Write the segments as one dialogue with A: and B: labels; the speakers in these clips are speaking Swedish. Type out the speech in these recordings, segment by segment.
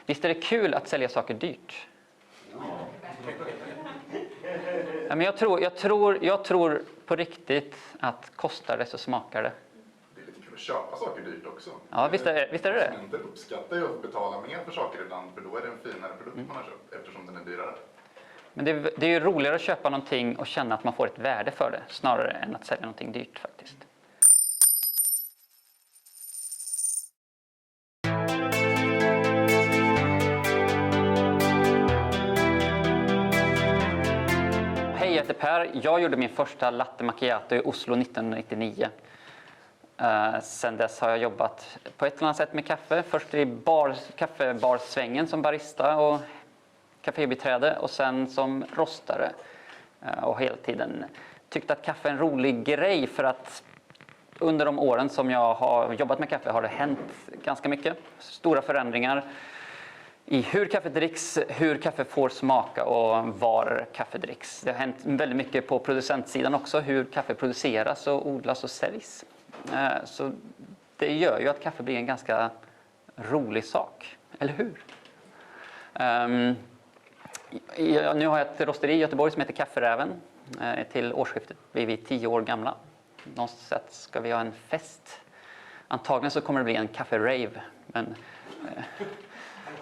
A: Visst är det kul att sälja saker dyrt? Ja, men jag tror på riktigt att kostar det så smakar det.
B: Det är lite kul att köpa saker dyrt också.
A: Ja, visst är det det.
B: Konsumenter uppskattar ju att betala mer för saker ibland, för då är det en finare produkt man har köpt eftersom den är dyrare.
A: Men det är ju roligare att köpa någonting och känna att man får ett värde för det snarare än att sälja någonting dyrt faktiskt. Hej, jag heter Per. Jag gjorde min första latte macchiato i Oslo 1999. Sen dess har jag jobbat på ett eller annat sätt med kaffe. Först i kaffebarsvängen som barista och kafébiträde och sen som rostare. Och hela tiden tyckte att kaffe är en rolig grej för att under de åren som jag har jobbat med kaffe har det hänt ganska mycket. Stora förändringar i hur kaffe dricks, hur kaffe får smaka och var kaffe dricks. Det har hänt väldigt mycket på producentsidan också, hur kaffe produceras och odlas och säljs. Så det gör ju att kaffe blir en ganska rolig sak, eller hur? Nu har jag ett rosteri i Göteborg som heter Kafferäven. Till årsskiftet blir vi 10 år gamla. Någonstans ska vi ha en fest. Antagligen så kommer det bli en kaffe-rave, men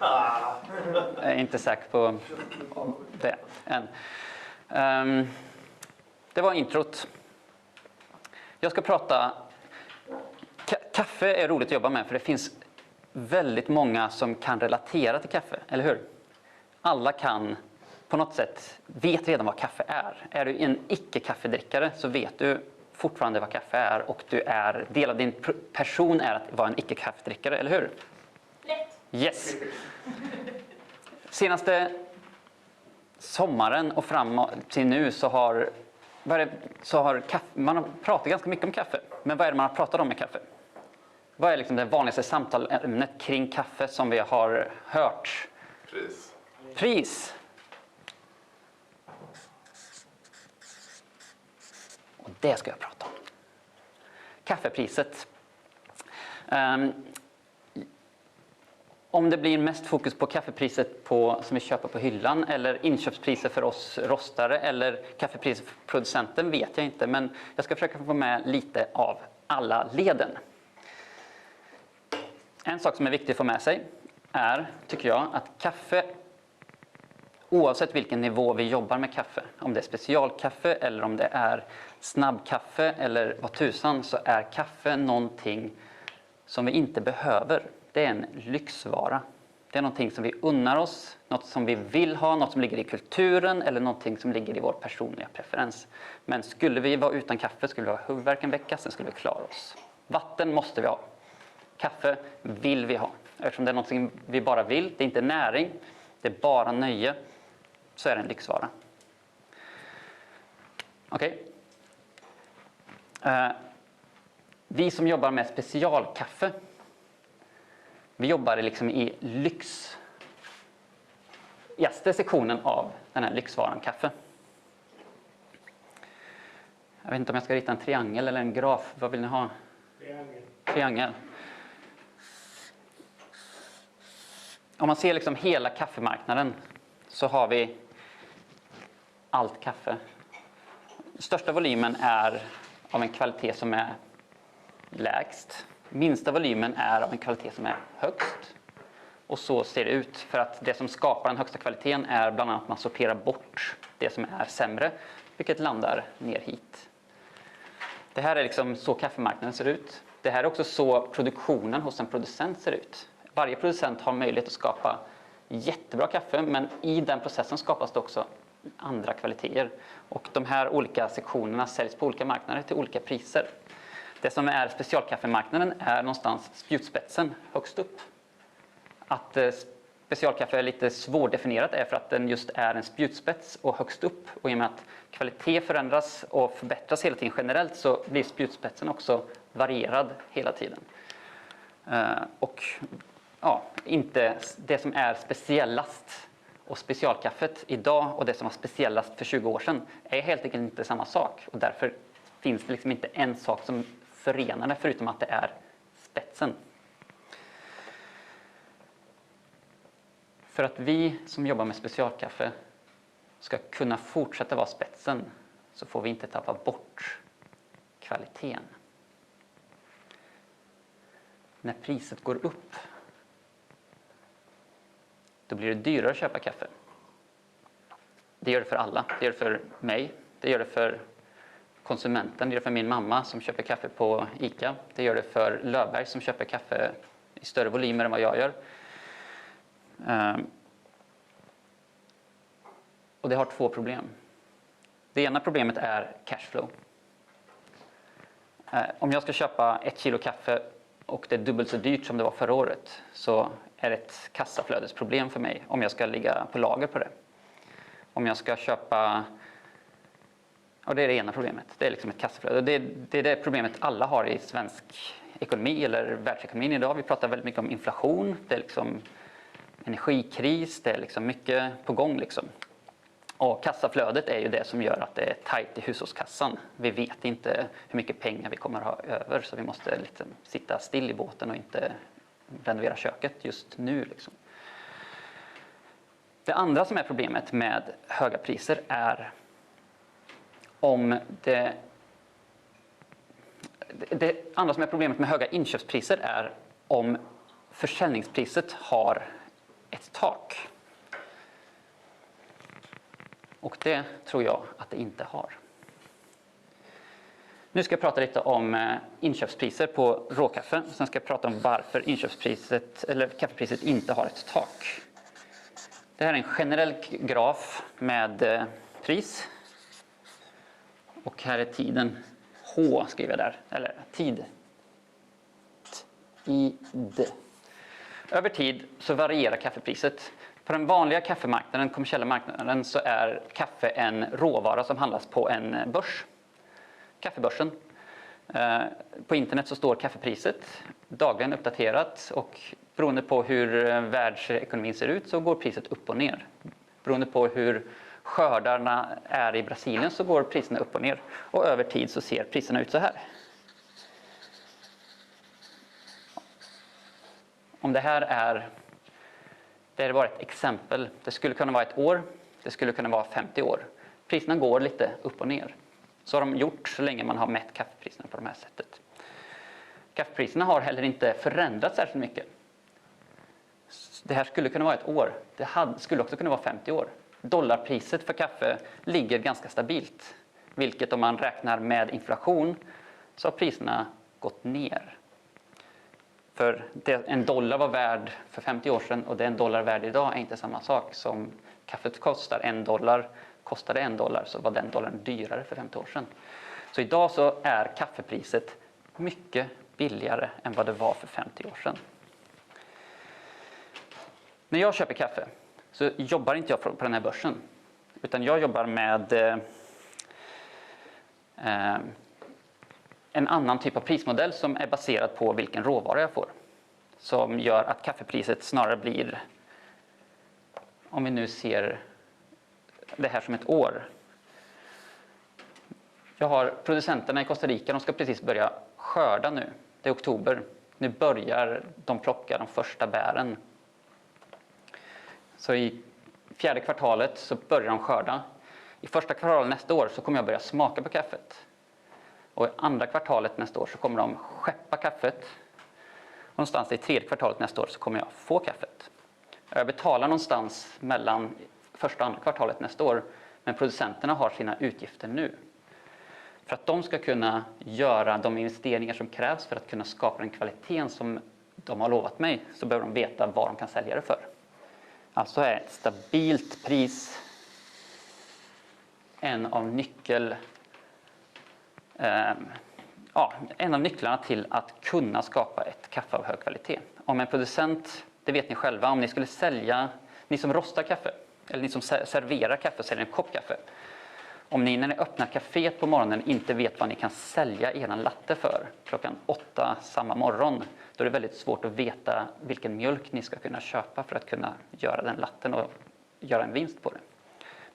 A: jag är inte säker på det än. Det var introt. Jag ska prata. Kaffe är roligt att jobba med för det finns väldigt många som kan relatera till kaffe, eller hur? Alla kan på något sätt vet redan vad kaffe är. Är du en icke-kaffedrickare så vet du fortfarande vad kaffe är och del av din person är att vara en icke-kaffedrickare, eller hur?
C: Lätt.
A: Yes. Senaste sommaren och fram till nu så har man har pratat ganska mycket om kaffe. Men vad är det man har pratat om med kaffe? Vad är liksom det vanligaste samtalsämnet kring kaffe som vi har hört? Pris. Och det ska jag prata om. Kaffepriset. Om det blir mest fokus på kaffepriset som vi köper på hyllan eller inköpspriset för oss rostare eller kaffepriset för producenten vet jag inte. Men jag ska försöka få med lite av alla leden. En sak som är viktig att få med sig är, tycker jag, att kaffe, oavsett vilken nivå vi jobbar med kaffe, om det är specialkaffe eller om det är snabbkaffe eller vad tusan, så är kaffe någonting som vi inte behöver. Det är en lyxvara. Det är någonting som vi unnar oss, något som vi vill ha, något som ligger i kulturen eller någonting som ligger i vår personliga preferens. Men skulle vi vara utan kaffe skulle vi ha huvudvärk en vecka, sen skulle vi klara oss. Vatten måste vi ha. Kaffe vill vi ha. Eftersom det är någonting vi bara vill, det är inte näring, det är bara nöje, så är det en lyxvara. Okej. Vi som jobbar med specialkaffe, vi jobbar liksom i lyxigaste sektionen av den här lyxvaran kaffe. Jag vet inte om jag ska rita en triangel eller en graf. Vad vill ni ha? Triangel. Om man ser liksom hela kaffemarknaden så har vi allt kaffe. Största volymen är av en kvalitet som är lägst. Minsta volymen är av en kvalitet som är högst. Och så ser det ut. För att det som skapar den högsta kvaliteten är bland annat att man sorterar bort det som är sämre. Vilket landar ner hit. Det här är liksom så kaffemarknaden ser ut. Det här är också så produktionen hos en producent ser ut. Varje producent har möjlighet att skapa jättebra kaffe. Men i den processen skapas det också andra kvaliteter. Och de här olika sektionerna säljs på olika marknader till olika priser. Det som är specialkaffemarknaden är någonstans spjutspetsen högst upp. Att specialkaffe är lite svårdefinierat är för att den just är en spjutspets och högst upp. Och i och med att kvalitet förändras och förbättras hela tiden generellt så blir spjutspetsen också varierad hela tiden. Och ja, inte det som är speciellast och specialkaffet idag och det som var speciellast för 20 år sedan är helt enkelt inte samma sak. Och därför finns det liksom inte en sak som förenar det förutom att det är spetsen. För att vi som jobbar med specialkaffe ska kunna fortsätta vara spetsen så får vi inte tappa bort kvaliteten. När priset går upp, då blir det dyrare att köpa kaffe. Det gör det för alla. Det gör det för mig. Det gör det för konsumenten. Det gör det för min mamma som köper kaffe på ICA. Det gör det för Löfberg som köper kaffe i större volymer än vad jag gör. Och det har två problem. Det ena problemet är cashflow. Om jag ska köpa 1 kilo kaffe och det är dubbelt så dyrt som det var förra året, så är det ett kassaflödesproblem för mig om jag ska ligga på lager på det. Om jag ska köpa, och det är det ena problemet, det är liksom ett kassaflöde. Det är det problemet alla har i svensk ekonomi eller världsekonomin idag. Vi pratar väldigt mycket om inflation, det är liksom energikris, det är liksom mycket på gång liksom. Och kassaflödet är ju det som gör att det är tajt i hushållskassan. Vi vet inte hur mycket pengar vi kommer att ha över, så vi måste liksom sitta still i båten och inte renovera köket just nu. Liksom. Det andra som är problemet med höga priser är om det andra som är problemet med höga inköpspriser är om försäljningspriset har ett tak. Och det tror jag att det inte har. Nu ska jag prata lite om inköpspriser på råkaffe. Sen ska jag prata om varför inköpspriset eller kaffepriset inte har ett tak. Det här är en generell graf med pris. Och här är tiden. H skriver jag där. Eller tid. ID. Över tid så varierar kaffepriset. På den vanliga kaffemarknaden, kommersiella marknaden, så är kaffe en råvara som handlas på en börs. Kaffebörsen. På internet så står kaffepriset dagligen uppdaterat, och beroende på hur världsekonomin ser ut så går priset upp och ner. Beroende på hur skördarna är i Brasilien så går priserna upp och ner. Och över tid så ser priserna ut så här. Om det här är bara ett exempel. Det skulle kunna vara ett år, det skulle kunna vara 50 år. Priserna går lite upp och ner. Så har de gjort så länge man har mätt kaffepriserna på det här sättet. Kaffepriserna har heller inte förändrats särskilt mycket. Det här skulle kunna vara ett år. Det skulle också kunna vara 50 år. Dollarpriset för kaffe ligger ganska stabilt. Vilket om man räknar med inflation så har priserna gått ner. För det en dollar var värd för 50 år sedan och det en dollar värd idag är inte samma sak. Som kaffet kostar kostade en dollar så var den dollarn dyrare för 50 år sedan. Så idag så är kaffepriset mycket billigare än vad det var för 50 år sedan. När jag köper kaffe så jobbar inte jag på den här börsen. Utan jag jobbar med en annan typ av prismodell som är baserad på vilken råvara jag får. Som gör att kaffepriset snarare blir, om vi nu ser det här som ett år. Jag har producenterna i Costa Rica, de ska precis börja skörda nu. Det är oktober. Nu börjar de plocka de första bären. Så i 4:e kvartalet så börjar de skörda. I 1:a kvartalet nästa år så kommer jag börja smaka på kaffet. Och i 2:a kvartalet nästa år så kommer de skeppa kaffet. Och någonstans i 3:e kvartalet nästa år så kommer jag få kaffet. Jag betalar någonstans mellan 1:a och 2:a kvartalet nästa år. Men producenterna har sina utgifter nu. För att de ska kunna göra de investeringar som krävs för att kunna skapa den kvaliteten som de har lovat mig, så behöver de veta vad de kan sälja det för. Alltså är ett stabilt pris en av nycklarna till att kunna skapa ett kaffe av hög kvalitet. Om en producent, det vet ni själva, om ni skulle sälja, ni som rostar kaffe eller ni som serverar kaffe och säljer en kopp kaffe. Om ni när ni öppnar kaféet på morgonen inte vet vad ni kan sälja er latte för klockan 8 samma morgon, då är det väldigt svårt att veta vilken mjölk ni ska kunna köpa för att kunna göra den latten och göra en vinst på det.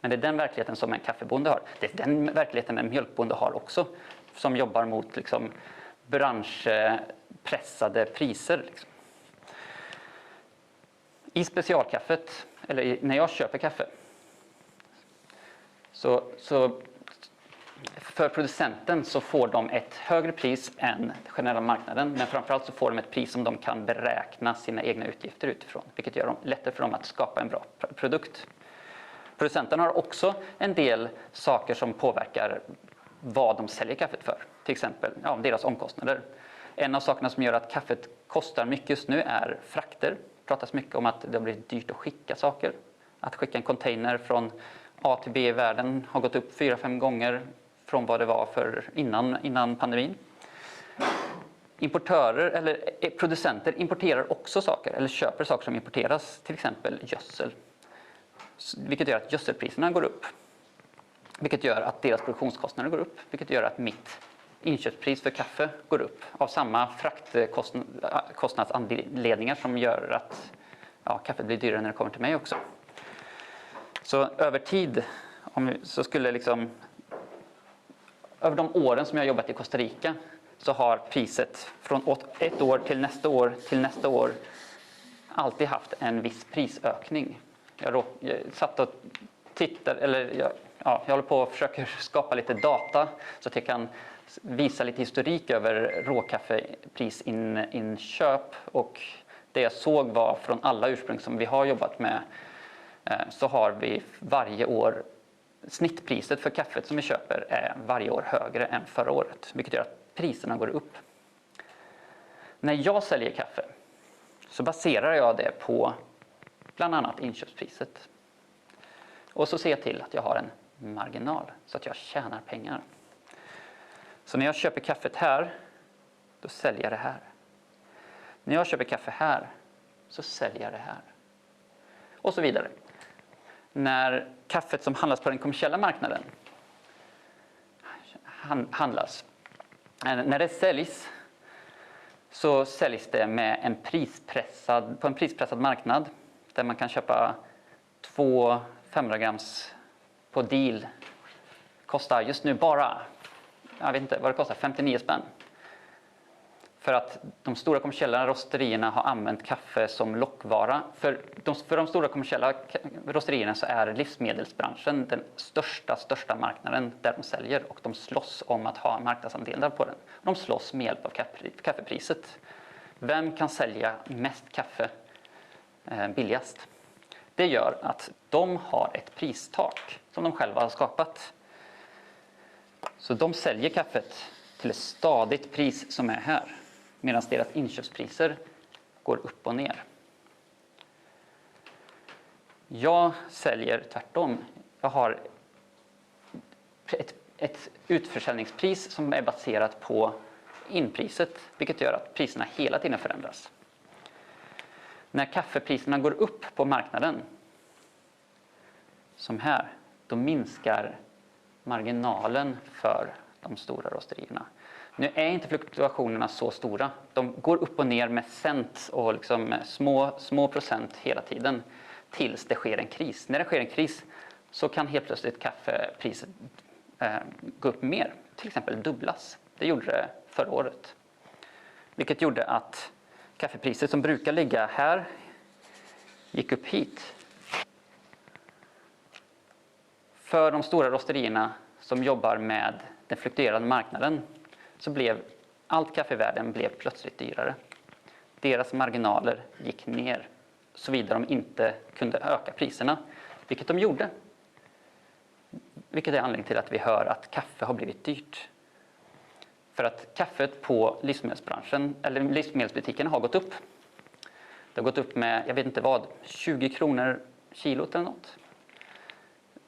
A: Men det är den verkligheten som en kaffebonde har. Det är den verkligheten en mjölkbonde har också, som jobbar mot liksom branschpressade priser. Liksom. I specialkaffet, eller när jag köper kaffe, så för producenten så får de ett högre pris än den generella marknaden, men framförallt så får de ett pris som de kan beräkna sina egna utgifter utifrån, vilket gör det lättare för dem att skapa en bra produkt. Producenten har också en del saker som påverkar vad de säljer kaffet för, till exempel deras omkostnader. En av sakerna som gör att kaffet kostar mycket just nu är frakter. Det pratas mycket om att det har blivit dyrt att skicka saker. Att skicka en container från A till B i världen har gått upp 4-5 gånger från vad det var för innan pandemin. Importörer eller producenter importerar också saker eller köper saker som importeras, till exempel gödsel. Vilket gör att gödselpriserna går upp. Vilket gör att deras produktionskostnader går upp. Vilket gör att mitt inköpspris för kaffe går upp av samma fraktkostnadsanledningar som gör att kaffet blir dyrare när det kommer till mig också. Så över tid, över de åren som jag har jobbat i Costa Rica, så har priset från ett år till nästa år alltid haft en viss prisökning. Jag satt och tittade, jag håller på och försöker skapa lite data så att jag kan visa lite historik över råkaffeprisinköp, och det jag såg var från alla ursprung som vi har jobbat med, så har vi varje år snittpriset för kaffet som vi köper är varje år högre än förra året, vilket gör att priserna går upp. När jag säljer kaffe så baserar jag det på bland annat inköpspriset. Och så ser jag till att jag har en marginal så att jag tjänar pengar. Så när jag köper kaffet här, då säljer jag det här. När jag köper kaffe här, så säljer jag det här. Och så vidare. När kaffet som handlas på den kommersiella marknaden när det säljs, så säljs det med på en prispressad marknad där man kan köpa 2 500 grams på deal. Kostar just nu bara, jag vet inte vad det kostar, 59 spänn. För att de stora kommersiella rosterierna har använt kaffe som lockvara. För de stora kommersiella rosterierna så är livsmedelsbranschen den största marknaden där de säljer. Och de slåss om att ha marknadsandelar på den. De slåss med hjälp av kaffepriset. Vem kan sälja mest kaffe billigast? Det gör att de har ett pristak som de själva har skapat. Så de säljer kaffet till ett stadigt pris som är här, medan deras inköpspriser går upp och ner. Jag säljer tvärtom. Jag har ett utförsäljningspris som är baserat på inpriset, vilket gör att priserna hela tiden förändras. När kaffepriserna går upp på marknaden, som här, då minskar marginalen för de stora rosterierna. Nu är inte fluktuationerna så stora. De går upp och ner med cent och små procent hela tiden tills det sker en kris. När det sker en kris så kan helt plötsligt kaffepriset gå upp mer, till exempel dubblas. Det gjorde det förra året. Vilket gjorde att kaffepriset som brukar ligga här gick upp hit. För de stora rosterierna som jobbar med den fluktuerande marknaden så blev allt kaffe i världen blev plötsligt dyrare. Deras marginaler gick ner såvida de inte kunde öka priserna, vilket de gjorde. Vilket är anledningen till att vi hör att kaffe har blivit dyrt. För att kaffet på livsmedelsbranschen eller livsmedelsbutiken har gått upp. Det har gått upp med, jag vet inte vad, 20 kronor kilot eller något.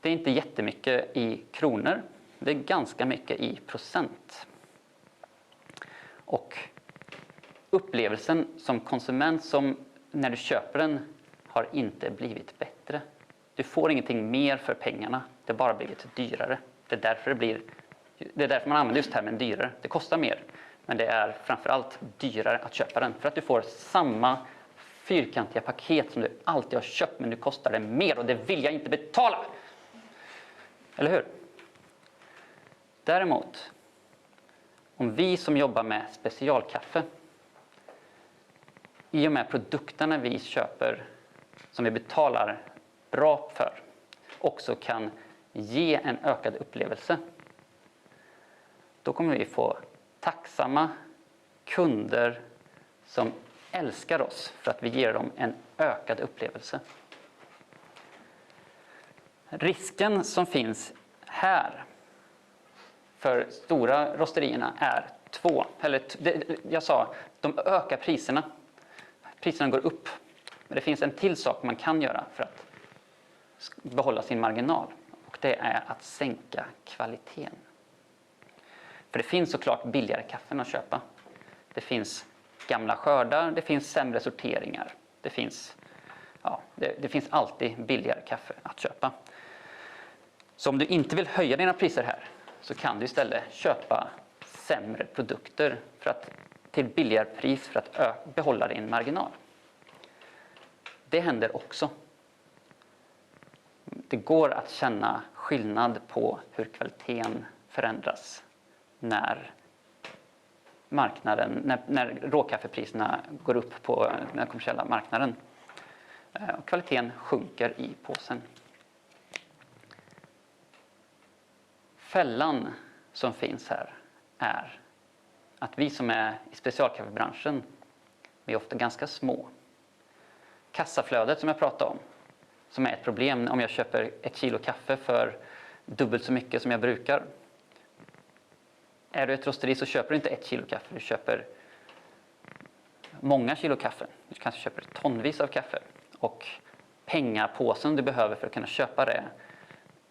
A: Det är inte jättemycket i kronor. Det är ganska mycket i procent. Och upplevelsen som konsument som när du köper den har inte blivit bättre. Du får ingenting mer för pengarna. Det har bara blivit dyrare. Det är därför man använder just termen dyrare. Det kostar mer. Men det är framförallt dyrare att köpa den. För att du får samma fyrkantiga paket som du alltid har köpt, men nu kostar det mer och det vill jag inte betala. Eller hur? Däremot, om vi som jobbar med specialkaffe, i och med produkterna vi köper som vi betalar bra för också kan ge en ökad upplevelse, då kommer vi få tacksamma kunder som älskar oss för att vi ger dem en ökad upplevelse. Risken som finns här för stora rosterierna är två. Jag sa, de ökar priserna. Priserna går upp. Men det finns en till sak man kan göra för att behålla sin marginal. Och det är att sänka kvaliteten. För det finns såklart billigare kaffen att köpa. Det finns gamla skördar, det finns sämre sorteringar. Det finns alltid billigare kaffe att köpa. Så om du inte vill höja dina priser här så kan du istället köpa sämre produkter till billigare pris för att behålla din marginal. Det händer också. Det går att känna skillnad på hur kvaliteten förändras när råkaffepriserna går upp på den kommersiella marknaden. Och kvaliteten sjunker i påsen. Fällan som finns här är att vi som är i specialkaffebranschen, vi är ofta ganska små. Kassaflödet som jag pratade om, som är ett problem om jag köper 1 kilo kaffe för dubbelt så mycket som jag brukar. Är du ett rosteri så köper du inte 1 kilo kaffe, du köper många kilo kaffe. Du kanske köper tonvis av kaffe. Och pengapåsen du behöver för att kunna köpa det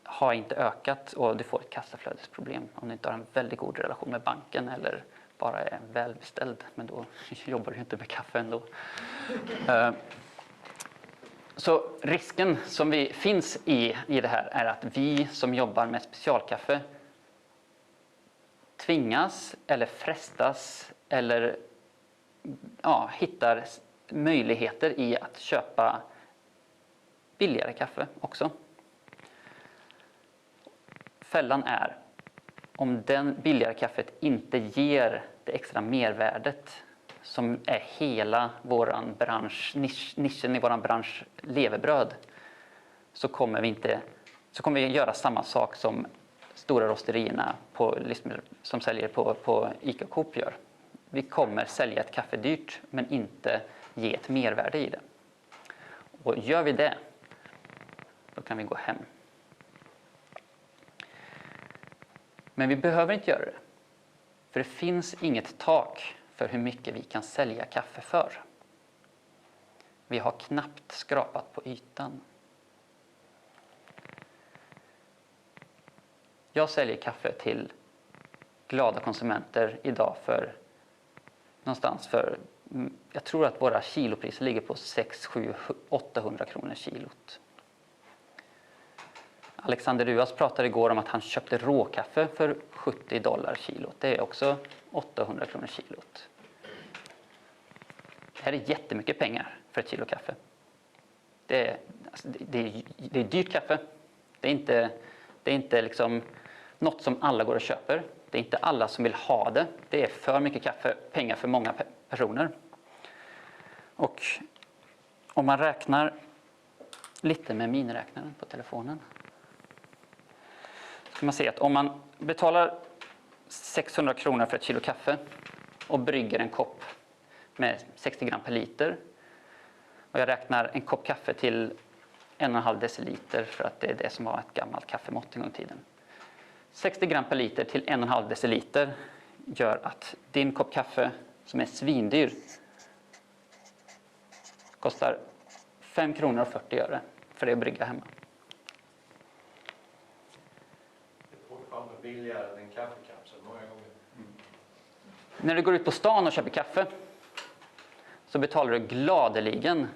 A: har inte ökat och du får ett kassaflödesproblem om du inte har en väldigt god relation med banken eller bara är välbeställd. Men då jobbar du inte med kaffe ändå. Så risken som finns i det här är att vi som jobbar med specialkaffe tvingas eller frestas eller hittar möjligheter i att köpa billigare kaffe också. Fällan är om den billigare kaffet inte ger det extra mervärdet som är hela våran bransch, nischen i våran bransch levebröd, så kommer vi göra samma sak som stora rosterierna på livsmedel som säljer på ICA och Coop gör. Vi kommer sälja ett kaffe dyrt men inte ge ett mervärde i det. Och gör vi det, då kan vi gå hem. Men vi behöver inte göra det. För det finns inget tak för hur mycket vi kan sälja kaffe för. Vi har knappt skrapat på ytan. Jag säljer kaffe till glada konsumenter idag jag tror att våra kilopriser ligger på 600, 700, 800 kronor kilot. Alexander Ruas pratade igår om att han köpte råkaffe för $70 kilot. Det är också 800 kronor kilot. Det här är jättemycket pengar för ett kilo kaffe. Det är dyrt kaffe. Det är inte liksom något som alla går och köper. Det är inte alla som vill ha det. Det är för mycket pengar för många personer. Och om man räknar lite med miniräknaren på telefonen, så kan man se att om man betalar 600 kronor för ett kilo kaffe och brygger en kopp med 60 gram per liter, och jag räknar en kopp kaffe till 1,5 deciliter för att det är det som var ett gammalt kaffemått en gång i tiden. 60 gram per liter till 1,5 deciliter gör att din kopp kaffe som är svindyr kostar 5 kronor och 40 öre för det att brygga hemma.
C: Det är fortfarande billigare än en kaffekapsel många gånger.
A: När du går ut på stan och köper kaffe så betalar du gladeligen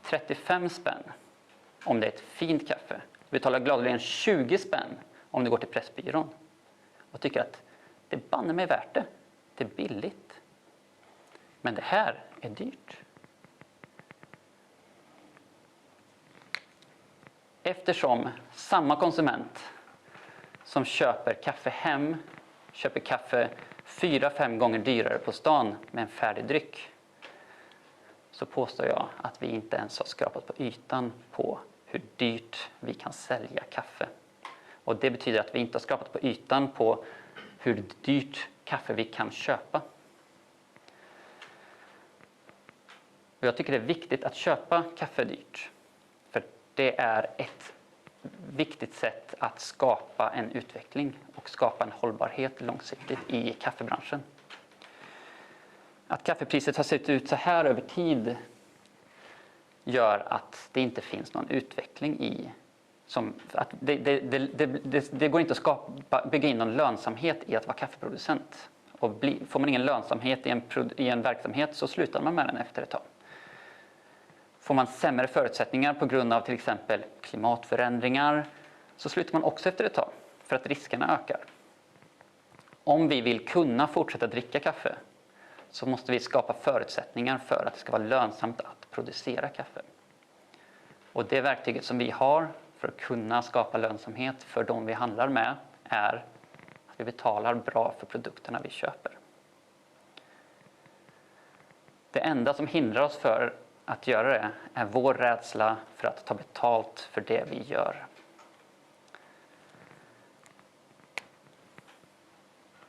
A: 35 spänn om det är ett fint kaffe. Du betalar gladeligen 20 spänn om du går till Pressbyrån och tycker att det är banne mig värt det. Det är billigt. Men det här är dyrt. Eftersom samma konsument som köper kaffe hem köper kaffe 4-5 gånger dyrare på stan med en färdig dryck, så påstår jag att vi inte ens har skrapat på ytan på hur dyrt vi kan sälja kaffe. Och det betyder att vi inte har skrapat på ytan på hur dyrt kaffe vi kan köpa. Och jag tycker det är viktigt att köpa kaffe dyrt. För det är ett viktigt sätt att skapa en utveckling och skapa en hållbarhet långsiktigt i kaffebranschen. Att kaffepriset har sett ut så här över tid gör att det inte finns någon utveckling i att det går inte att bygga in någon lönsamhet i att vara kaffeproducent. Och får man ingen lönsamhet i en verksamhet så slutar man med den efter ett tag. Får man sämre förutsättningar på grund av till exempel klimatförändringar så slutar man också efter ett tag för att riskerna ökar. Om vi vill kunna fortsätta dricka kaffe så måste vi skapa förutsättningar för att det ska vara lönsamt att producera kaffe. Och det verktyget som vi har för att kunna skapa lönsamhet för de vi handlar med är att vi betalar bra för produkterna vi köper. Det enda som hindrar oss för att göra det är vår rädsla för att ta betalt för det vi gör.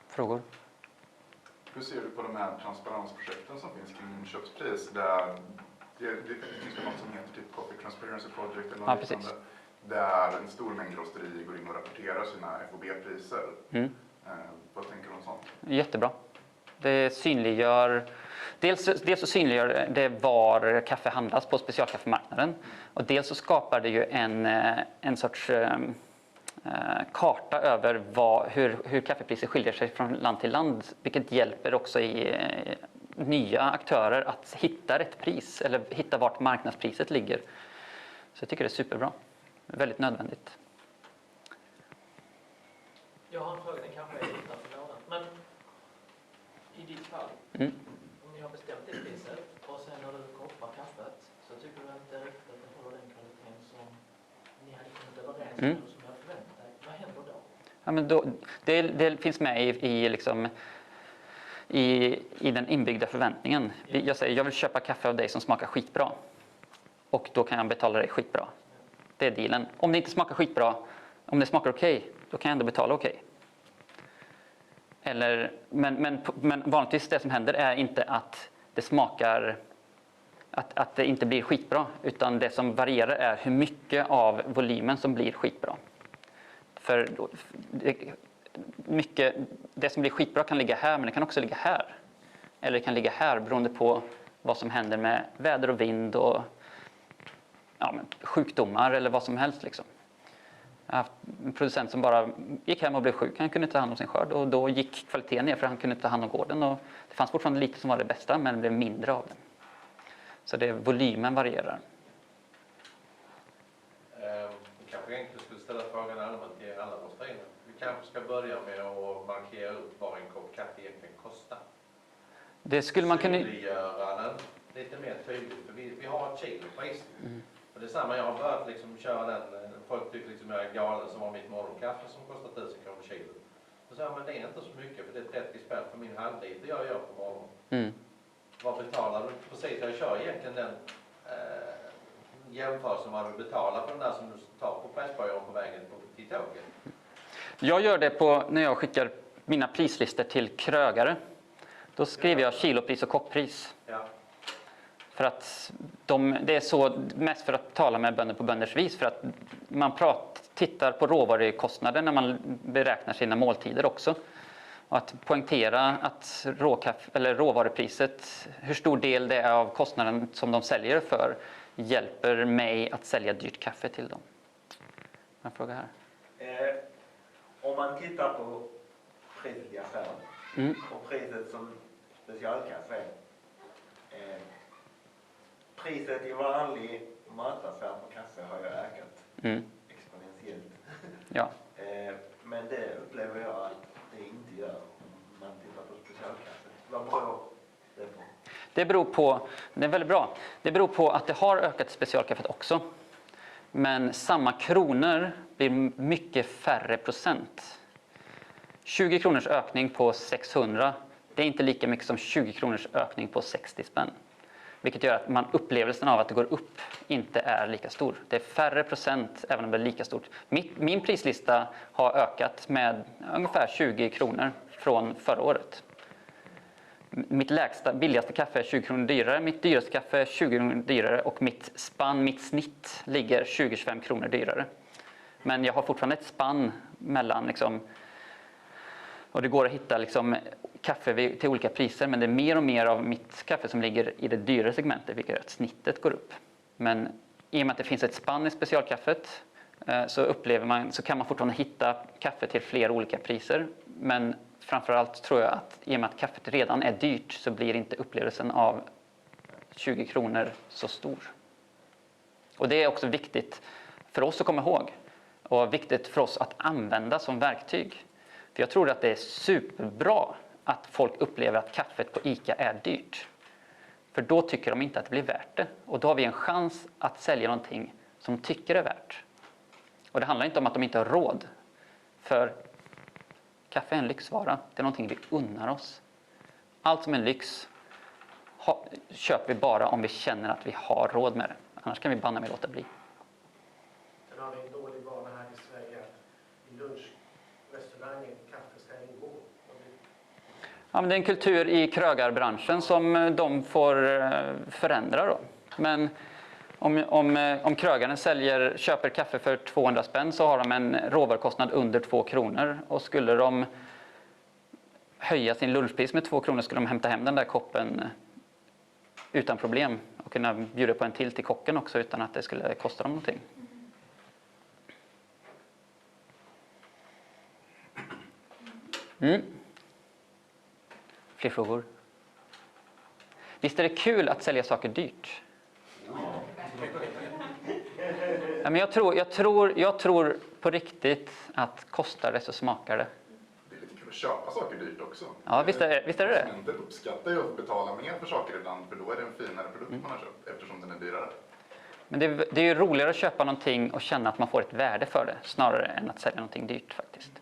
A: Frågor?
B: Hur ser du på de här transparensprojekten som finns kring inköpspris? Där det finns något som heter typ Coffee Transparency Project eller något liknande. Där en stor mängd rosterier går in och rapporterar sina FOB-priser. Vad tänker du om sånt?
A: Jättebra. Det synliggör, dels så synliggör det var kaffe handlas på specialkaffemarknaden. Och dels så skapar det ju en sorts karta över hur kaffepriser skiljer sig från land till land. Vilket hjälper också i nya aktörer att hitta rätt pris eller hitta vart marknadspriset ligger. Så jag tycker det är superbra. Väldigt nödvändigt.
D: Jag har en fråga, den kanske är utanför lådan. Men i ditt fall, om ni har bestämt det priset och sen när du koppar kaffet så tycker du inte riktigt att det håller den kvaliteten som ni hade kommit överens om som jag förväntat dig. Vad händer då?
A: Ja, men det finns med i den inbyggda förväntningen. Jag säger, jag vill köpa kaffe av dig som smakar skitbra. Och då kan jag betala dig skitbra. Det är dealen. Om det inte smakar skitbra, om det smakar okej, då kan jag ändå betala okej. Men vanligtvis det som händer är inte att det smakar, att det inte blir skitbra. Utan det som varierar är hur mycket av volymen som blir skitbra. För det som blir skitbra kan ligga här, men det kan också ligga här. Eller det kan ligga här beroende på vad som händer med väder och vind och sjukdomar eller vad som helst. Liksom. Jag har haft en producent som bara gick hem och blev sjuk. Han kunde inte ta hand om sin skörd och då gick kvaliteten ner för han kunde inte ta hand om gården. Och det fanns fortfarande lite som var det bästa, men det blev mindre av den. Så volymen varierar.
C: Kanske egentligen skulle ställa frågan allmänt till alla rosterierna. Vi kanske ska börja med att markera upp vad en kopp kaffe egentligen kostar.
A: Det skulle man kunna
C: synliggöra den lite mer tydligt. För vi har ett kilopris. Och det är samma, jag har börjat liksom köra den. Folk tycker liksom jag är galen som har mitt morgonkaffe som kostar 1000 kronor kilo. Så sa jag, men det är inte så mycket för det är 30 spänn för min halvliter jag gör på morgonen. Vad betalar du? Precis, jag kör egentligen den jämförelsen vad du betalar för den där som du tar på pressbojaren på vägen till tåget.
A: Jag gör det när jag skickar mina prislistor till krögare. Då skriver jag kilopris och koppris.
C: Ja.
A: För att det är så mest för att tala med bönder på bönders vis. För att man tittar på råvarukostnader när man beräknar sina måltider också. Och att poängtera att råvarupriset, hur stor del det är av kostnaden som de säljer för, hjälper mig att sälja dyrt kaffe till dem. En fråga här.
E: Om man tittar på priset i affären och priset som specialkaffe. Priset i vanlig mataffär på kaffe har ju ökat exponentiellt.
A: Ja.
E: Men det upplever jag att det inte gör om man tittar på specialkaffe. Vad beror det på?
A: Det är väldigt bra. Det beror på att det har ökat specialkaffet också. Men samma kronor blir mycket färre procent. 20 kronors ökning på 600, det är inte lika mycket som 20 kronors ökning på 60 spänn. Vilket gör att upplevelsen av att det går upp inte är lika stor. Det är färre procent även om det är lika stort. Min prislista har ökat med ungefär 20 kronor från förra året. Mitt billigaste kaffe är 20 kronor dyrare, mitt dyraste kaffe är 20 kronor dyrare och mitt snitt ligger 20-25 kronor dyrare. Men jag har fortfarande ett spann mellan liksom, och det går att hitta liksom kaffe till olika priser, men det är mer och mer av mitt kaffe som ligger i det dyrare segmentet, vilket gör att snittet går upp. Men i och med att det finns ett spann i specialkaffet så kan man fortfarande hitta kaffe till flera olika priser. Men framförallt tror jag att i och med att kaffet redan är dyrt så blir inte upplevelsen av 20 kronor så stor. Och det är också viktigt för oss att komma ihåg och viktigt för oss att använda som verktyg. För jag tror att det är superbra att folk upplever att kaffet på ICA är dyrt. För då tycker de inte att det blir värt det. Och då har vi en chans att sälja någonting som de tycker är värt. Och det handlar inte om att de inte har råd. För kaffe är en lyxvara. Det är någonting vi unnar oss. Allt som är lyx köper vi bara om vi känner att vi har råd med det. Annars kan vi banna med låta bli.
F: Sen har vi en dålig vana här i Sverige att i lunchrestaurangen kaffe ska ingå.
A: Ja, men det är en kultur i krögarbranschen som de får förändra då. Men om krögaren köper kaffe för 200 spänn så har de en råvarukostnad under 2 kronor. Och skulle de höja sin lunchpris med 2 kronor skulle de hämta hem den där koppen utan problem. Och kunna bjuda på en till kocken också utan att det skulle kosta dem någonting. Fler frågor? Visst är det kul att sälja saker dyrt? Ja, men jag tror på riktigt att kostar det så smakar det.
B: Det är lite kul att köpa saker dyrt också.
A: Ja, visst är det.
B: Konsumenter uppskattar ju att betala mer för saker ibland, för då är det en finare produkt man har köpt eftersom den är dyrare.
A: Men det är ju roligare att köpa någonting och känna att man får ett värde för det snarare än att sälja någonting dyrt faktiskt.